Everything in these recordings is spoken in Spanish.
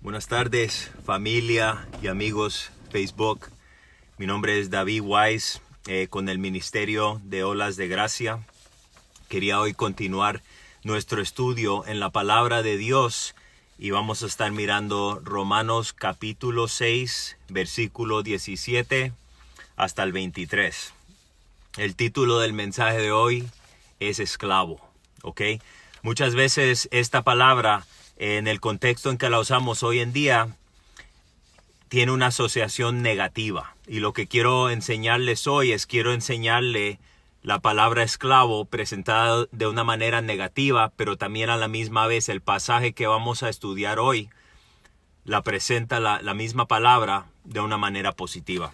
Buenas tardes, familia y amigos Facebook. Mi nombre es David Wise, con el Ministerio de Olas de Gracia. Quería hoy continuar nuestro estudio en la Palabra de Dios y vamos a estar mirando Romanos capítulo 6, versículo 17 hasta el 23. El título del mensaje de hoy es esclavo, ¿ok? Muchas veces esta palabra, en el contexto en que la usamos hoy en día, tiene una asociación negativa. Y lo que quiero enseñarles hoy es, quiero enseñarle la palabra esclavo presentada de una manera negativa, pero también a la misma vez el pasaje que vamos a estudiar hoy la presenta la misma palabra de una manera positiva.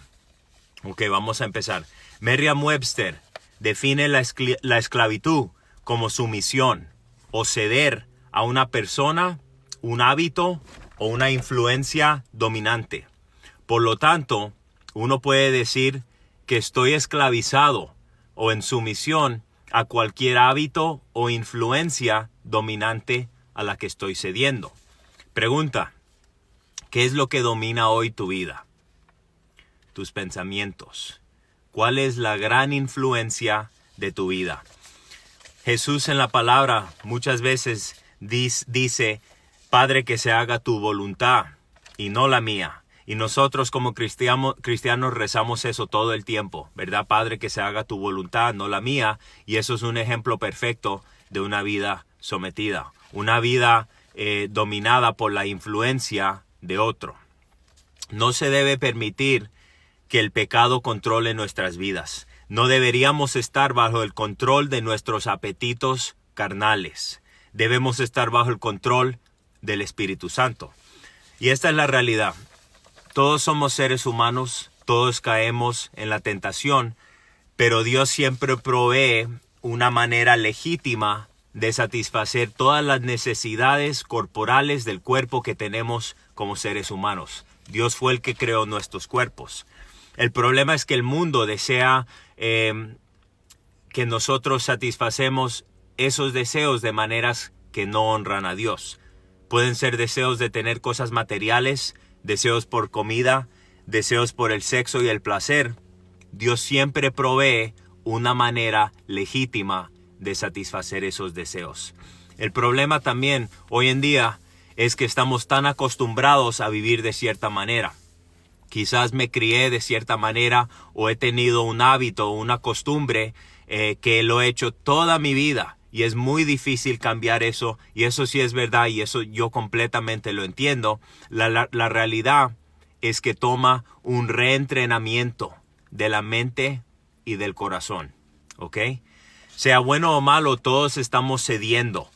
Ok, vamos a empezar. Merriam-Webster define la esclavitud como sumisión o ceder a una persona, un hábito o una influencia dominante. Por lo tanto, uno puede decir que estoy esclavizado o en sumisión a cualquier hábito o influencia dominante a la que estoy cediendo. Pregunta: ¿qué es lo que domina hoy tu vida? Tus pensamientos. ¿Cuál es la gran influencia de tu vida? Jesús en la palabra muchas veces dice: Padre, que se haga tu voluntad y no la mía. Y nosotros como cristianos rezamos eso todo el tiempo, ¿verdad? Padre, que se haga tu voluntad, no la mía. Y eso es un ejemplo perfecto de una vida sometida, una vida dominada por la influencia de otro. No se debe permitir que el pecado controle nuestras vidas. No deberíamos estar bajo el control de nuestros apetitos carnales. Debemos estar bajo el control del Espíritu Santo. Y esta es la realidad. Todos somos seres humanos, todos caemos en la tentación, pero Dios siempre provee una manera legítima de satisfacer todas las necesidades corporales del cuerpo que tenemos como seres humanos. Dios fue el que creó nuestros cuerpos. El problema es que el mundo desea que nosotros satisfacemos esos deseos de maneras que no honran a Dios. Pueden ser deseos de tener cosas materiales, deseos por comida, deseos por el sexo y el placer. Dios siempre provee una manera legítima de satisfacer esos deseos. El problema también hoy en día es que estamos tan acostumbrados a vivir de cierta manera. Quizás me crié de cierta manera o he tenido un hábito o una costumbre que lo he hecho toda mi vida. Y es muy difícil cambiar eso. Y eso sí es verdad y eso yo completamente lo entiendo. La realidad es que toma un reentrenamiento de la mente y del corazón. ¿Ok? Sea bueno o malo, todos estamos cediendo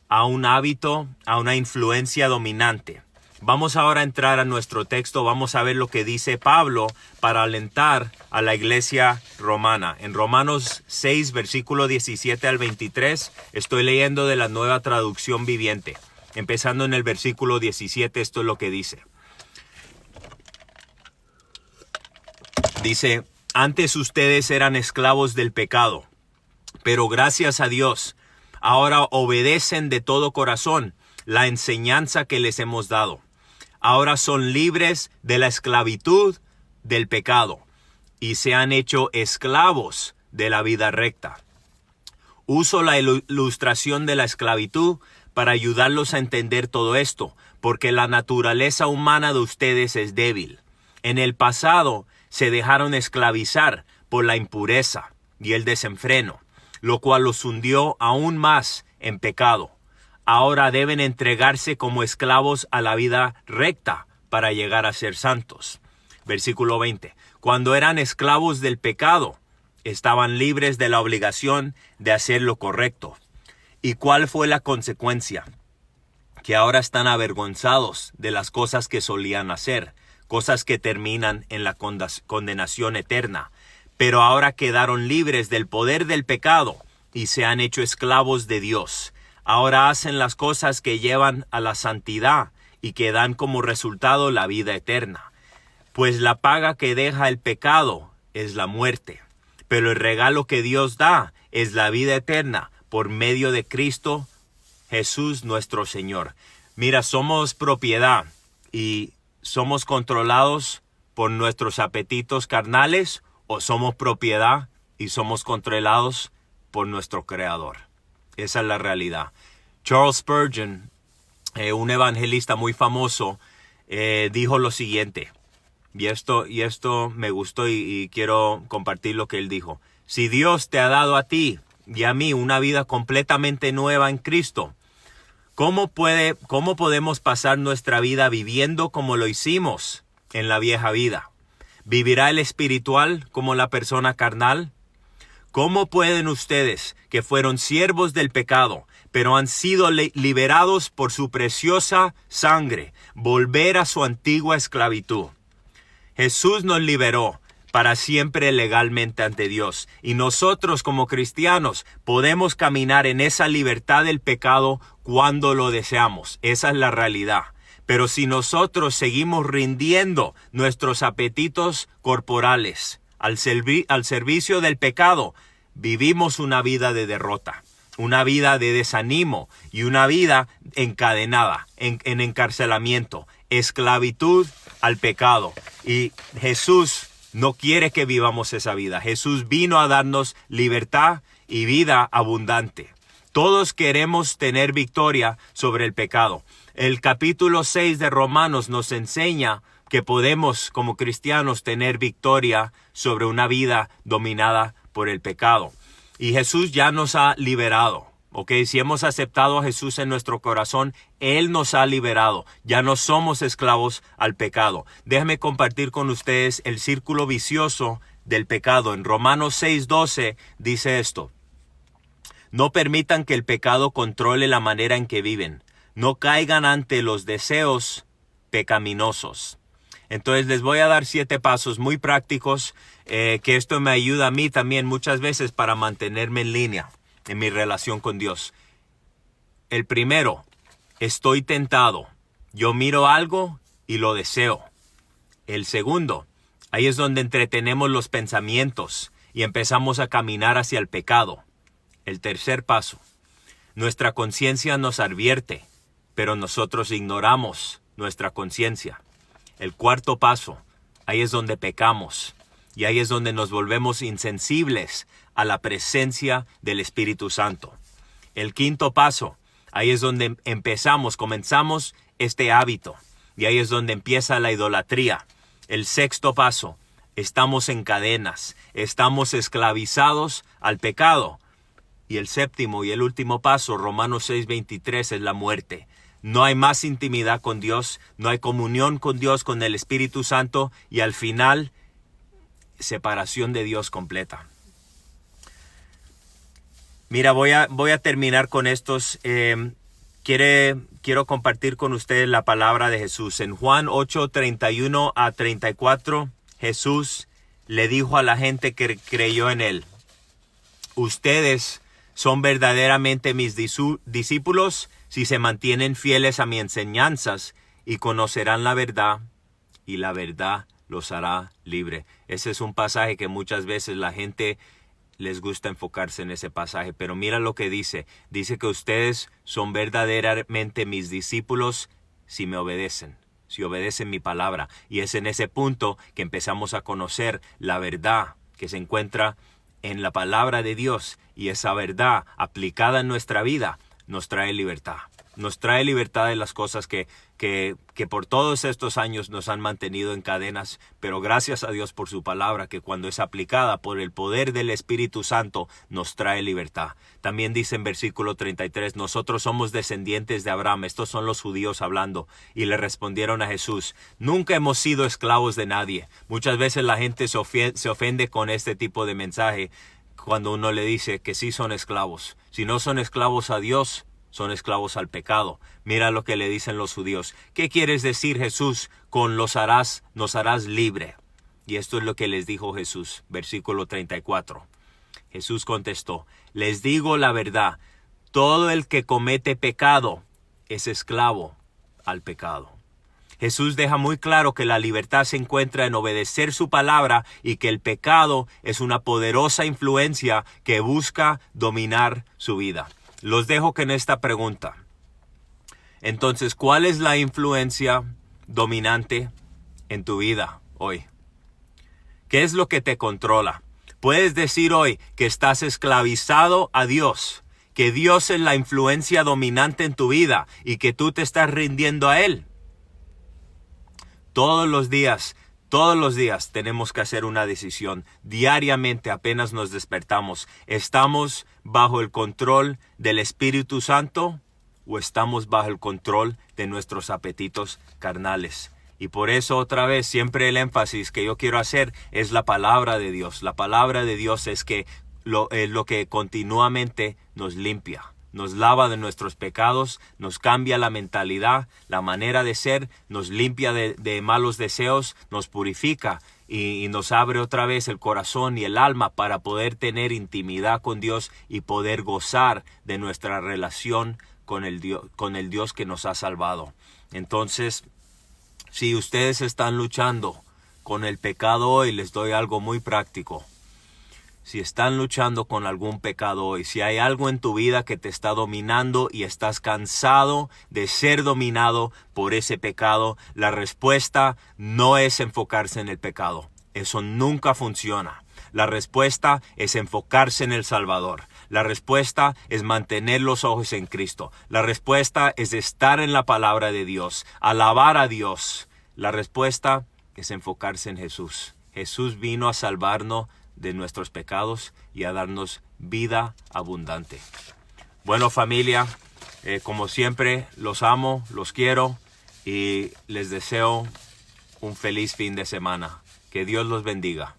a un hábito, a una influencia dominante. Vamos ahora a entrar a nuestro texto. Vamos a ver lo que dice Pablo para alentar a la iglesia romana. En Romanos 6, versículo 17 al 23, estoy leyendo de la Nueva Traducción Viviente. Empezando en el versículo 17, esto es lo que dice. Dice: antes ustedes eran esclavos del pecado, pero gracias a Dios, ahora obedecen de todo corazón la enseñanza que les hemos dado. Ahora son libres de la esclavitud del pecado y se han hecho esclavos de la vida recta. Uso la ilustración de la esclavitud para ayudarlos a entender todo esto, porque la naturaleza humana de ustedes es débil. En el pasado se dejaron esclavizar por la impureza y el desenfreno, lo cual los hundió aún más en pecado. Ahora deben entregarse como esclavos a la vida recta para llegar a ser santos. Versículo 20. Cuando eran esclavos del pecado, estaban libres de la obligación de hacer lo correcto. ¿Y cuál fue la consecuencia? Que ahora están avergonzados de las cosas que solían hacer, cosas que terminan en la condenación eterna. Pero ahora quedaron libres del poder del pecado y se han hecho esclavos de Dios. Ahora hacen las cosas que llevan a la santidad y que dan como resultado la vida eterna. Pues la paga que deja el pecado es la muerte, pero el regalo que Dios da es la vida eterna por medio de Cristo Jesús nuestro Señor. Mira, somos propiedad y somos controlados por nuestros apetitos carnales o somos propiedad y somos controlados por nuestro Creador. Esa es la realidad. Charles Spurgeon, un evangelista muy famoso, dijo lo siguiente, y esto me gustó y quiero compartir lo que él dijo. Si Dios te ha dado a ti y a mí una vida completamente nueva en Cristo, ¿cómo podemos pasar nuestra vida viviendo como lo hicimos en la vieja vida? ¿Vivirá el espiritual como la persona carnal? ¿Cómo pueden ustedes, que fueron siervos del pecado, pero han sido liberados por su preciosa sangre, volver a su antigua esclavitud? Jesús nos liberó para siempre legalmente ante Dios, y nosotros como cristianos podemos caminar en esa libertad del pecado cuando lo deseamos. Esa es la realidad. Pero si nosotros seguimos rindiendo nuestros apetitos corporales al servicio del pecado, vivimos una vida de derrota, una vida de desanimo y una vida encadenada, en encarcelamiento, esclavitud al pecado. Y Jesús no quiere que vivamos esa vida. Jesús vino a darnos libertad y vida abundante. Todos queremos tener victoria sobre el pecado. El capítulo 6 de Romanos nos enseña que podemos como cristianos tener victoria sobre una vida dominada por el pecado. Y Jesús ya nos ha liberado. Si hemos aceptado a Jesús en nuestro corazón, Él nos ha liberado. Ya no somos esclavos al pecado. Déjenme compartir con ustedes el círculo vicioso del pecado. En Romanos 6:12 dice esto. No permitan que el pecado controle la manera en que viven. No caigan ante los deseos pecaminosos. Entonces les voy a dar 7 pasos muy prácticos que esto me ayuda a mí también muchas veces para mantenerme en línea en mi relación con Dios. El primero, estoy tentado. Yo miro algo y lo deseo. El segundo, ahí es donde entretenemos los pensamientos y empezamos a caminar hacia el pecado. El tercer paso, nuestra conciencia nos advierte, pero nosotros ignoramos nuestra conciencia. El cuarto paso, ahí es donde pecamos y ahí es donde nos volvemos insensibles a la presencia del Espíritu Santo. El quinto paso, ahí es donde comenzamos este hábito y ahí es donde empieza la idolatría. El sexto paso, estamos en cadenas, estamos esclavizados al pecado. Y el séptimo y el último paso, Romanos 6:23, es la muerte. No hay más intimidad con Dios, no hay comunión con Dios, con el Espíritu Santo y al final, separación de Dios completa. Mira, voy a terminar con estos. Quiero compartir con ustedes la palabra de Jesús. En Juan 8:31 a 34, Jesús le dijo a la gente que creyó en él: ustedes son verdaderamente mis discípulos si se mantienen fieles a mis enseñanzas y conocerán la verdad y la verdad los hará libre. Ese es un pasaje que muchas veces la gente les gusta enfocarse en ese pasaje, pero mira lo que dice. Dice que ustedes son verdaderamente mis discípulos si me obedecen, si obedecen mi palabra. Y es en ese punto que empezamos a conocer la verdad que se encuentra en la palabra de Dios, y esa verdad aplicada en nuestra vida nos trae libertad. Nos trae libertad de las cosas que por todos estos años nos han mantenido en cadenas, pero gracias a Dios por su palabra, que cuando es aplicada por el poder del Espíritu Santo nos trae libertad. También dice en versículo 33, nosotros somos descendientes de Abraham. Estos son los judíos hablando, y le respondieron a Jesús: nunca hemos sido esclavos de nadie. Muchas veces la gente se ofende con este tipo de mensaje cuando uno le dice que sí son esclavos. Si no son esclavos a Dios, son esclavos al pecado. Mira lo que le dicen los judíos. ¿Qué quieres decir, Jesús, con nos harás libre? Y esto es lo que les dijo Jesús, versículo 34. Jesús contestó: les digo la verdad, todo el que comete pecado es esclavo al pecado. Jesús deja muy claro que la libertad se encuentra en obedecer su palabra y que el pecado es una poderosa influencia que busca dominar su vida. Los dejo con esta pregunta. Entonces, ¿cuál es la influencia dominante en tu vida hoy? ¿Qué es lo que te controla? Puedes decir hoy que estás esclavizado a Dios, que Dios es la influencia dominante en tu vida y que tú te estás rindiendo a Él. Todos los días tenemos que hacer una decisión. Diariamente apenas nos despertamos. ¿Estamos bajo el control del Espíritu Santo o estamos bajo el control de nuestros apetitos carnales? Y por eso otra vez siempre el énfasis que yo quiero hacer es la palabra de Dios. La palabra de Dios es lo que continuamente nos limpia. Nos lava de nuestros pecados, nos cambia la mentalidad, la manera de ser, nos limpia de malos deseos, nos purifica y nos abre otra vez el corazón y el alma para poder tener intimidad con Dios y poder gozar de nuestra relación con el Dios que nos ha salvado. Entonces, si ustedes están luchando con el pecado hoy, les doy algo muy práctico. Si están luchando con algún pecado hoy, si hay algo en tu vida que te está dominando y estás cansado de ser dominado por ese pecado, la respuesta no es enfocarse en el pecado. Eso nunca funciona. La respuesta es enfocarse en el Salvador. La respuesta es mantener los ojos en Cristo. La respuesta es estar en la palabra de Dios, alabar a Dios. La respuesta es enfocarse en Jesús. Jesús vino a salvarnos de nuestros pecados y a darnos vida abundante. Bueno, familia, como siempre, los amo, los quiero y les deseo un feliz fin de semana. Que Dios los bendiga.